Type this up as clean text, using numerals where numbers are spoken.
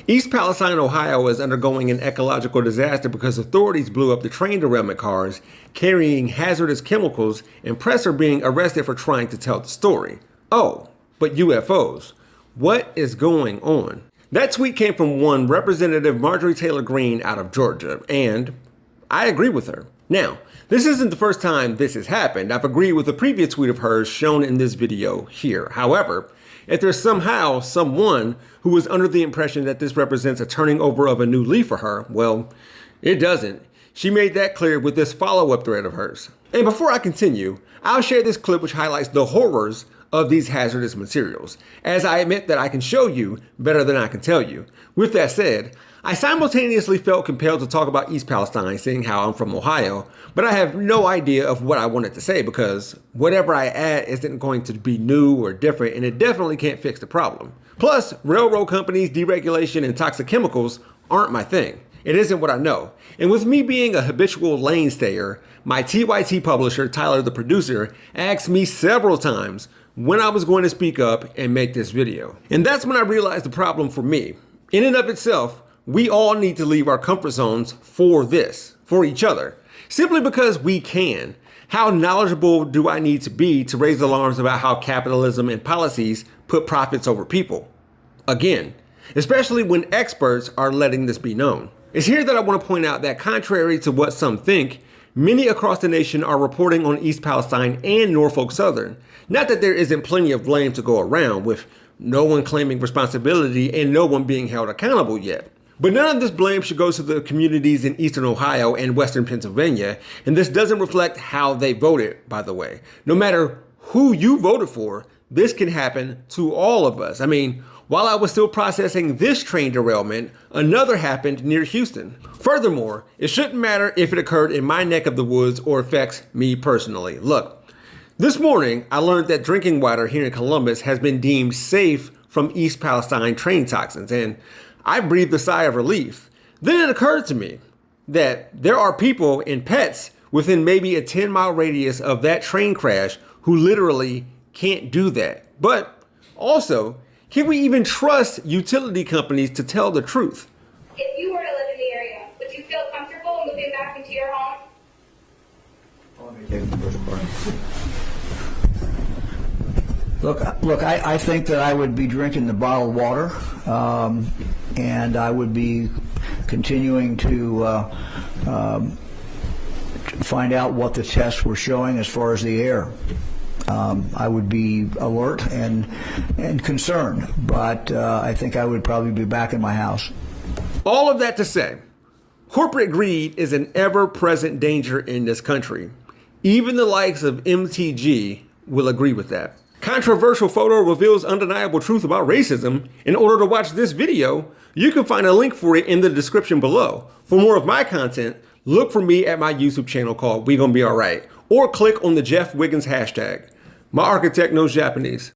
East Palestine, Ohio is undergoing an ecological disaster because authorities blew up the train derailment cars carrying hazardous chemicals and press are being arrested for trying to tell the story. Oh, but UFOs. What is going on? That tweet came from one Representative Marjorie Taylor Greene out of Georgia, and I agree with her. Now, this isn't the first time this has happened. I've agreed with a previous tweet of hers shown in this video here. However, if there's somehow someone who was under the impression that this represents a turning over of a new leaf for her, well, it doesn't. She made that clear with this follow-up thread of hers. And before I continue, I'll share this clip which highlights the horrors of these hazardous materials, as I admit that I can show you better than I can tell you. With that said, I simultaneously felt compelled to talk about East Palestine, seeing how I'm from Ohio, but I have no idea of what I wanted to say because whatever I add isn't going to be new or different, and it definitely can't fix the problem. Plus, railroad companies, deregulation, and toxic chemicals aren't my thing. It isn't what I know. And with me being a habitual lane stayer, my TYT publisher, Tyler the producer, asked me several times when I was going to speak up and make this video. And that's when I realized the problem for me. In and of itself, we all need to leave our comfort zones for this, for each other, simply because we can. How knowledgeable do I need to be to raise alarms about how capitalism and policies put profits over people? Again, especially when experts are letting this be known. It's here that I want to point out that contrary to what some think, many across the nation are reporting on East Palestine and Norfolk Southern. Not that there isn't plenty of blame to go around, with no one claiming responsibility and no one being held accountable yet. But none of this blame should go to the communities in Eastern Ohio and Western Pennsylvania, and this doesn't reflect how they voted, by the way. No matter who you voted for, this can happen to all of us. I mean, while I was still processing this train derailment, another happened near Houston. Furthermore, it shouldn't matter if it occurred in my neck of the woods or affects me personally. Look, this morning I learned that drinking water here in Columbus has been deemed safe from East Palestine train toxins, and I breathed a sigh of relief. Then it occurred to me that there are people and pets within maybe a 10-mile radius of that train crash who literally can't do that. But also, can we even trust utility companies to tell the truth? If you were to live in the area, would you feel comfortable moving back into your home? Look, I think that I would be drinking the bottled water, and I would be continuing to find out what the tests were showing as far as the air. I would be alert and concerned, but I think I would probably be back in my house. All of that to say, corporate greed is an ever-present danger in this country. Even the likes of MTG will agree with that. Controversial photo reveals undeniable truth about racism. In order to watch this video, you can find a link for it in the description below. For more of my content, look for me at my YouTube channel called We Gonna Be Alright, or click on the Jeff Wiggins hashtag. My architect knows Japanese.